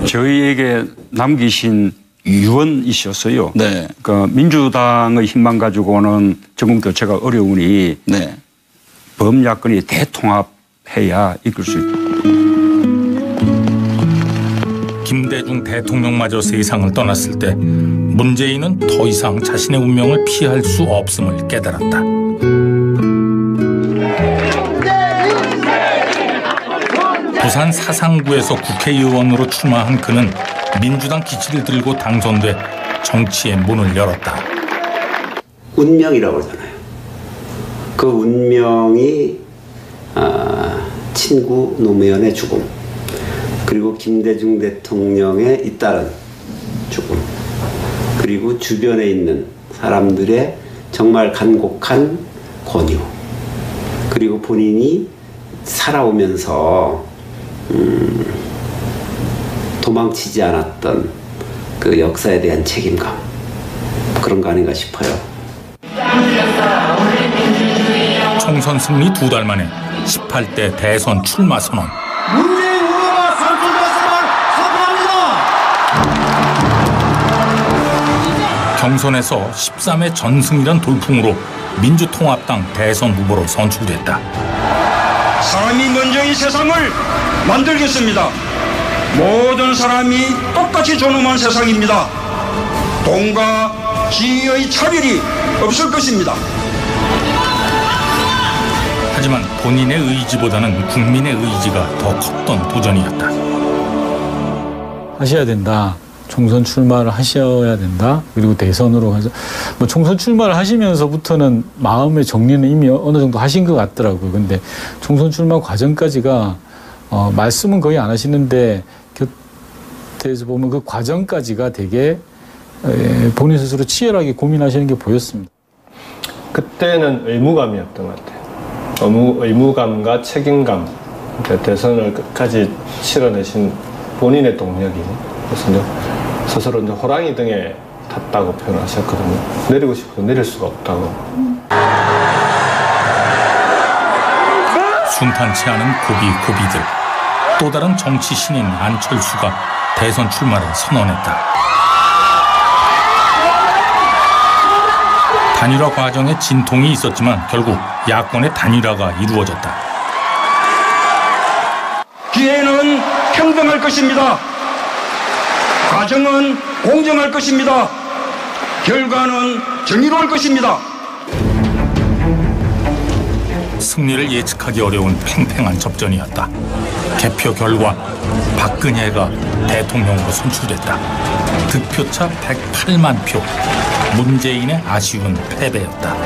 저희에게 남기신 유언이셨어요. 네. 그러니까 민주당의 힘만 가지고는 정권 교체가 어려우니 네. 범야권이 대통합해야 이끌 수 있다. 김대중 대통령마저 세상을 떠났을 때 문재인은 더 이상 자신의 운명을 피할 수 없음을 깨달았다. 부산 사상구에서 국회의원으로 출마한 그는 민주당 기치를 들고 당선돼 정치의 문을 열었다. 운명이라고 그러잖아요. 그 운명이 친구 노무현의 죽음, 그리고 김대중 대통령의 잇따른 죽음, 그리고 주변에 있는 사람들의 정말 간곡한 권유, 그리고 본인이 살아오면서 도망치지 않았던 그 역사에 대한 책임감, 그런 거 아닌가 싶어요. 총선 승리 2달 만에 18대 대선 출마 선언. 문재인 후보가 당선되었음을 선포합니다. 경선에서 13회 전승이란 돌풍으로 민주통합당 대선 후보로 선출됐다. 사람이 먼저 이 세상을 만들겠습니다. 모든 사람이 똑같이 존엄한 세상입니다. 돈과 지위의 차별이 없을 것입니다. 하지만 본인의 의지보다는 국민의 의지가 더 컸던 도전이었다. 하셔야 된다. 총선 출마를 하셔야 된다. 그리고 대선으로 가서 뭐 총선 출마를 하시면서부터는 마음의 정리는 이미 어느 정도 하신 것 같더라고요. 근데 총선 출마 과정까지가 말씀은 거의 안 하시는데 곁에서 보면 그 과정까지가 되게 본인 스스로 치열하게 고민하시는 게 보였습니다. 그때는 의무감이었던 것 같아요. 의무감과 책임감. 대선을 끝까지 치러내신 본인의 동력이. 그래서 이제 스스로 이제 호랑이 등에 탔다고 표현하셨거든요. 내리고 싶어도 내릴 수가 없다고. 순탄치 않은 고비들. 또 다른 정치 신인 안철수가 대선 출마를 선언했다. 단일화 과정에 진통이 있었지만 결국 야권의 단일화가 이루어졌다. 기회는 평등할 것입니다. 과정은 공정할 것입니다. 결과는 정의로울 것입니다. 승리를 예측하기 어려운 팽팽한 접전이었다. 개표 결과 박근혜가 대통령으로 선출됐다. 득표차 108만 표. 문재인의 아쉬운 패배였다.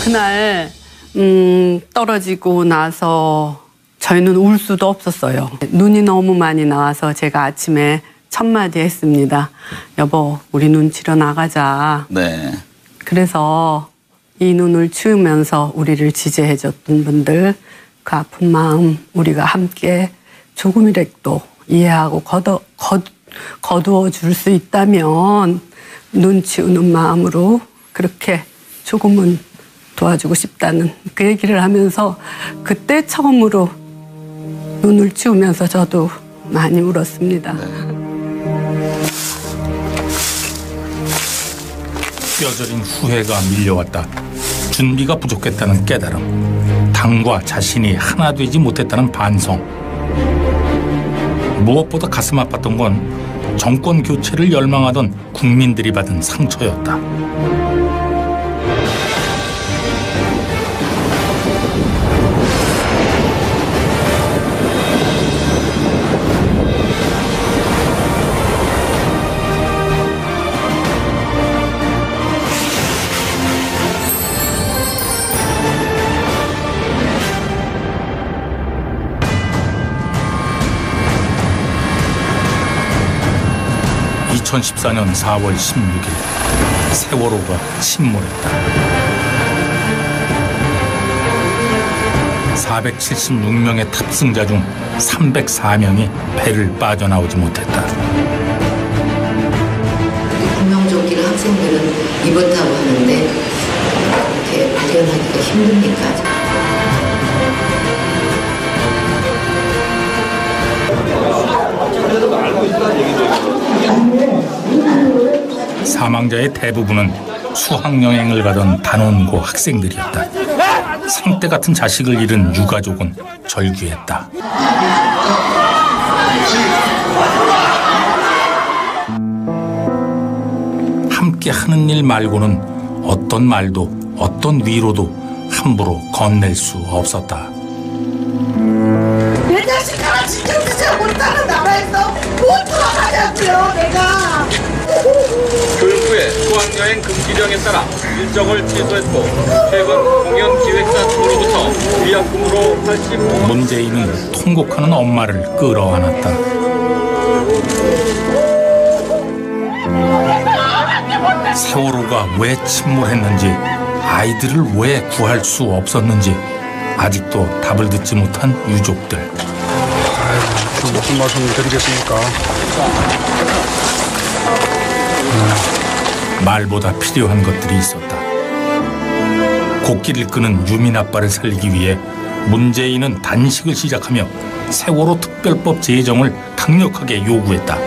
그날 떨어지고 나서 저희는 울 수도 없었어요. 눈이 너무 많이 나와서 제가 아침에 첫마디 했습니다. 여보, 우리 눈 치러 나가자. 네. 그래서 이 눈을 치우면서 우리를 지지해줬던 분들, 그 아픈 마음 우리가 함께 조금이라도 이해하고 거두어 줄 수 있다면 눈 치우는 마음으로 그렇게 조금은 도와주고 싶다는 그 얘기를 하면서 그때 처음으로 눈을 치우면서 저도 많이 울었습니다. 뼈저린 후회가 밀려왔다. 준비가 부족했다는 깨달음. 당과 자신이 하나 되지 못했다는 반성. 무엇보다 가슴 아팠던 건 정권 교체를 열망하던 국민들이 받은 상처였다. (2014년 4월 16일) 세월호가 침몰했다. 476명의 탑승자 중 304명이 배를 빠져나오지 못했다. 구명조끼를 학생들은 입었다고 하는데 그렇게 발견하기가 힘듭니까? 사망자의 대부분은 수학여행을 가던 단원고 학생들이었다. 생떼 같은 자식을 잃은 유가족은 절규했다. 함께 하는 일 말고는 어떤 말도 어떤 위로도 함부로 건넬 수 없었다. 내 자식 하나 지켜주지 못하는 나라에서 못 돌아가냐고요, 내가. 교육부의 수학여행 금지령에 따라 일정을 취소했고 최근 공연기획사 측으로부터 위약금으로 85만. 문재인은 통곡하는 엄마를 끌어안았다. 세월호가 왜 침몰했는지, 아이들을 왜 구할 수 없었는지 아직도 답을 듣지 못한 유족들. 무슨 말씀을 드리겠습니까? 말보다 필요한 것들이 있었다. 곡기를 끄는 유민 아빠를 살리기 위해 문재인은 단식을 시작하며 세월호 특별법 제정을 강력하게 요구했다.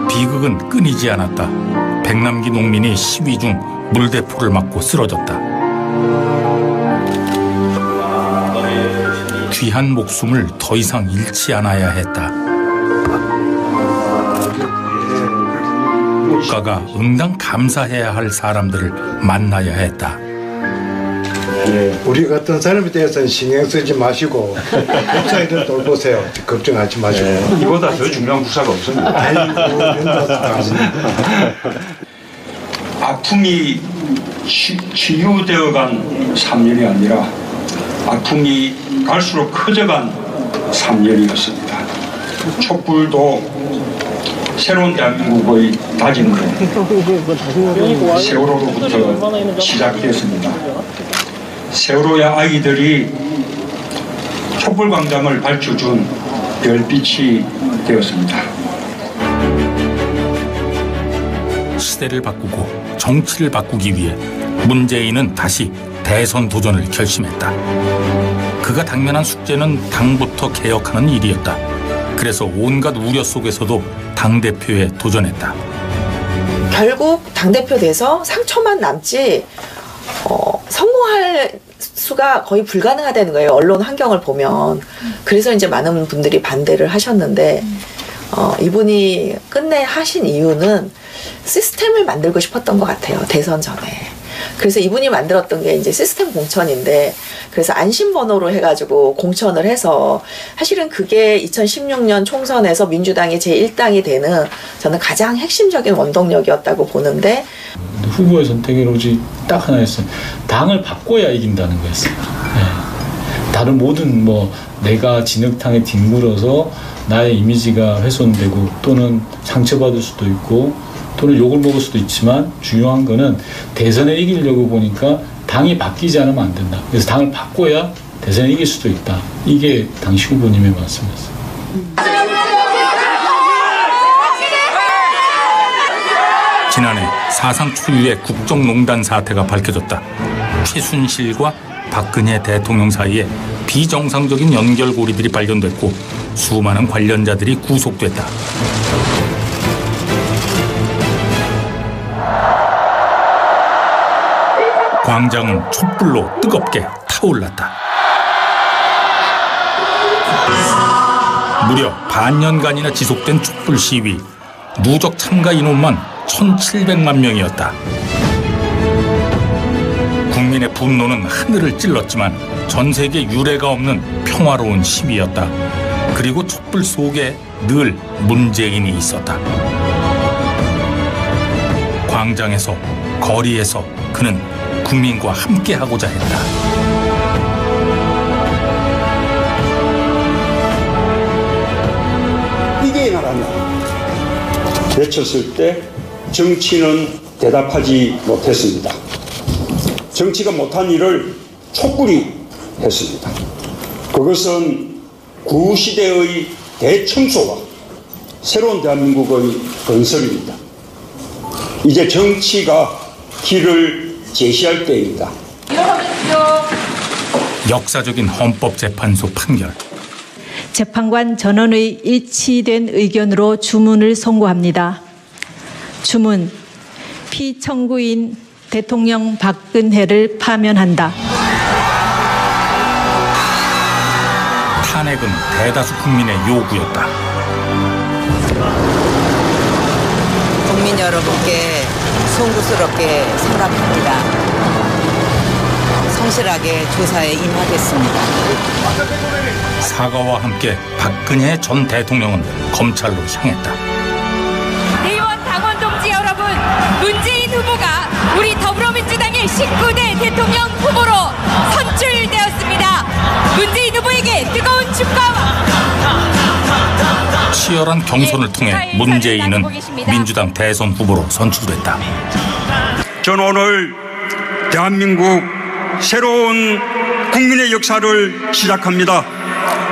비극은 끊이지 않았다. 백남기 농민이 시위 중 물대포를 맞고 쓰러졌다. 귀한 목숨을 더 이상 잃지 않아야 했다. 국가가 응당 감사해야 할 사람들을 만나야 했다. 우리 같은 사람에 대해서는 신경 쓰지 마시고 국사일을 돌보세요. 걱정하지 마시고. 이보다 더 중요한 국사가 없습니다. 아이고, 아픔이 치유되어간 3년이 아니라 아픔이 갈수록 커져간 3년이었습니다. 촛불도 새로운 대한민국의 다짐으로 세월호로부터 시작되었습니다. 세월호의 아이들이 촛불광장을 밝혀준 별빛이 되었습니다. 시대를 바꾸고 정치를 바꾸기 위해 문재인은 다시 대선 도전을 결심했다. 그가 당면한 숙제는 당부터 개혁하는 일이었다. 그래서 온갖 우려 속에서도 당대표에 도전했다. 결국 당대표 돼서 상처만 남지 성공할 수가 거의 불가능하다는 거예요. 언론 환경을 보면. 그래서 이제 많은 분들이 반대를 하셨는데 이분이 끝내 하신 이유는 시스템을 만들고 싶었던 것 같아요. 대선 전에. 그래서 이분이 만들었던 게 이제 시스템 공천인데, 그래서 안심번호로 해가지고 공천을 해서 사실은 그게 2016년 총선에서 민주당이 제1당이 되는 저는 가장 핵심적인 원동력이었다고 보는데, 후보의 선택의 로지 딱 하나였어요. 당을 바꿔야 이긴다는 거였어요. 네. 다른 모든 내가 진흙탕에 뒹굴어서 나의 이미지가 훼손되고 또는 상처받을 수도 있고 또는 욕을 먹을 수도 있지만 중요한 거는 대선에 이기려고 보니까 당이 바뀌지 않으면 안 된다. 그래서 당을 바꿔야 대선에 이길 수도 있다. 이게 당시 후보님의 말씀이었어요. 지난해 사상 초유의 국정농단 사태가 밝혀졌다. 최순실과 박근혜 대통령 사이에 비정상적인 연결고리들이 발견됐고 수많은 관련자들이 구속됐다. 광장은 촛불로 뜨겁게 타올랐다. 무려 반년간이나 지속된 촛불 시위. 누적 참가 인원만 1,700만 명이었다. 국민의 분노는 하늘을 찔렀지만 전 세계 유례가 없는 평화로운 시위였다. 그리고 촛불 속에 늘 문재인이 있었다. 광장에서, 거리에서 그는 국민과 함께하고자 했다. 이게 나라냐 외쳤을 때 정치는 대답하지 못했습니다. 정치가 못한 일을 촛불이 했습니다. 그것은 구시대의 대청소와 새로운 대한민국의 건설입니다. 이제 정치가 길을 제시할 때입니다. 역사적인 헌법재판소 판결. 재판관 전원의 일치된 의견으로 주문을 선고합니다. 주문, 피청구인 대통령 박근혜를 파면한다. 탄핵은 대다수 국민의 요구였다. 국민 여러분께 송구스럽게 생각합니다. 성실하게 조사에 임하겠습니다. 사과와 함께 박근혜 전 대통령은 검찰로 향했다. 의원 당원 동지 여러분, 문재인 후보가 우리 더불어민주당의 19대 대통령 후보로 선출되었습니다. 문재인 후보에게 뜨거운 축하와 치열한 경선을 통해 문재인은 민주당 대선 후보로 선출됐다. 저는 오늘 대한민국 새로운 국민의 역사를 시작합니다.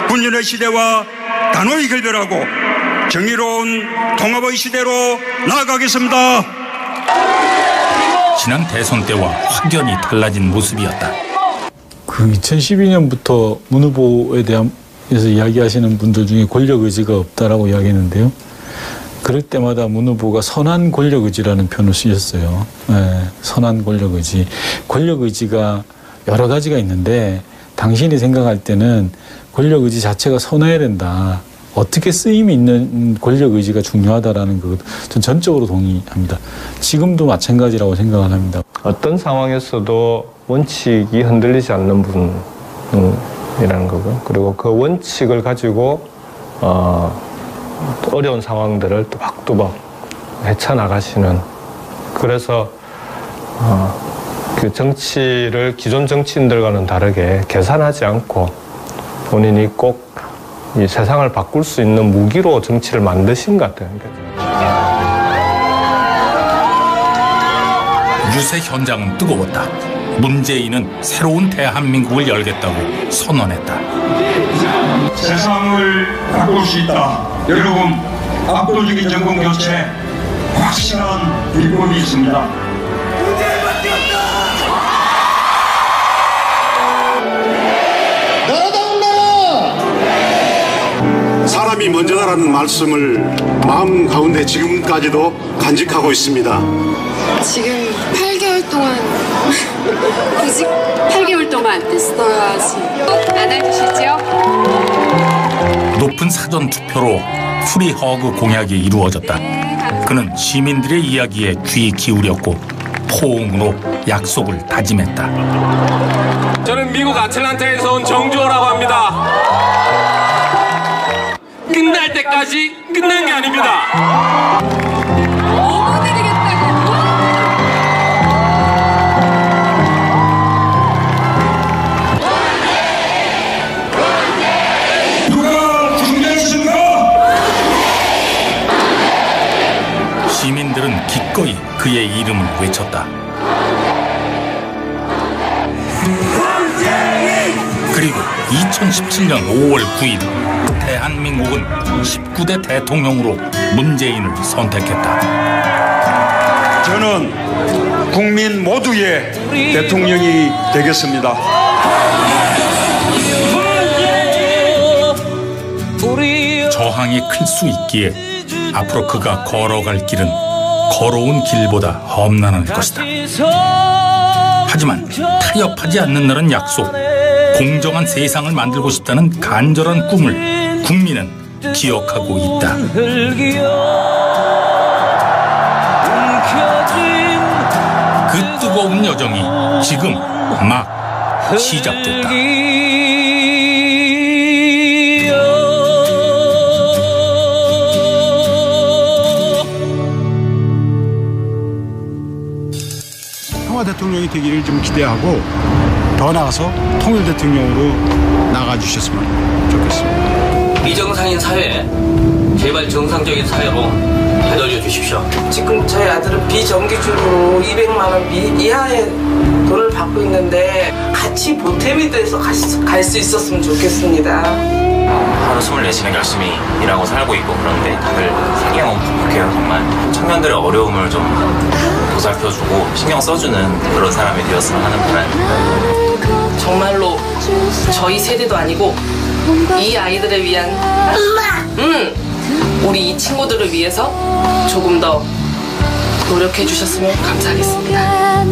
분열의 시대와 단호히 결별하고 정의로운 통합의 시대로 나아가겠습니다. 지난 대선 때와 확연히 달라진 모습이었다. 그 2012년부터 문 후보에 대해서 이야기하시는 분들 중에 권력 의지가 없다라고 이야기했는데요. 그럴 때마다 문 후보가 선한 권력 의지라는 표현을 쓰셨어요. 네, 선한 권력 의지. 권력 의지가 여러 가지가 있는데 당신이 생각할 때는 권력 의지 자체가 선해야 된다. 어떻게 쓰임이 있는 권력 의지가 중요하다라는 것 전 전적으로 동의합니다. 지금도 마찬가지라고 생각을 합니다. 어떤 상황에서도 원칙이 흔들리지 않는 분이라는 거고요. 그리고 그 원칙을 가지고 어려운 상황들을 또박또박 헤쳐나가시는, 그래서 그 정치를 기존 정치인들과는 다르게 계산하지 않고 본인이 꼭 이 세상을 바꿀 수 있는 무기로 정치를 만드신 것 같아요. 유세 현장은 뜨거웠다. 문재인은 새로운 대한민국을 열겠다고 선언했다. 세상을 바꿀 수 있다. 여러분, 압도적인 정권 교체 확실한 비법이 있습니다. 사람이 먼저다라는 말씀을 마음 가운데 지금까지도 간직하고 있습니다. 지금 8개월 동안 굳이 8개월 동안 됐어야지. 안아주시죠. 높은 사전 투표로 프리허그 공약이 이루어졌다. 그는 시민들의 이야기에 귀 기울였고 포옹으로 약속을 다짐했다. 저는 미국 아틀란타에서 온 정주호라고 합니다. 끝날 때까지 끝난 게 아닙니다. 누가 준비했습니까? 시민들은 기꺼이 그의 이름을 외쳤다. 그리고 2017년 5월 9일 대한민국은 19대 대통령으로 문재인을 선택했다. 저는 국민 모두의 대통령이 되겠습니다. 저항이 클 수 있기에 앞으로 그가 걸어갈 길은 걸어온 길보다 험난할 것이다. 하지만 타협하지 않는다는 약속, 공정한 세상을 만들고 싶다는 간절한 꿈을 국민은 기억하고 있다. 그 뜨거운 여정이 지금 막 시작됐다. 평화 대통령이 되기를 좀 기대하고 더 나아가서 통일 대통령으로 나가주셨으면 좋겠습니다. 비정상인 사회, 제발 정상적인 사회로 되돌려 주십시오. 지금 저희 아들은 비정규직으로 200만 원 이하의 돈을 받고 있는데 같이 보탬이 돼서 갈 수 있었으면 좋겠습니다. 하루 24시간 열심히 일하고 살고 있고 그런데 다들 생계가 너무 바쁘게요. 정말 청년들의 어려움을 좀 보살펴주고 신경 써주는 그런 사람이 되었으면 하는 바람입니다. 정말로 저희 세대도 아니고 이 아이들을 위한 우리 이 친구들을 위해서 조금 더 노력해 주셨으면 감사하겠습니다.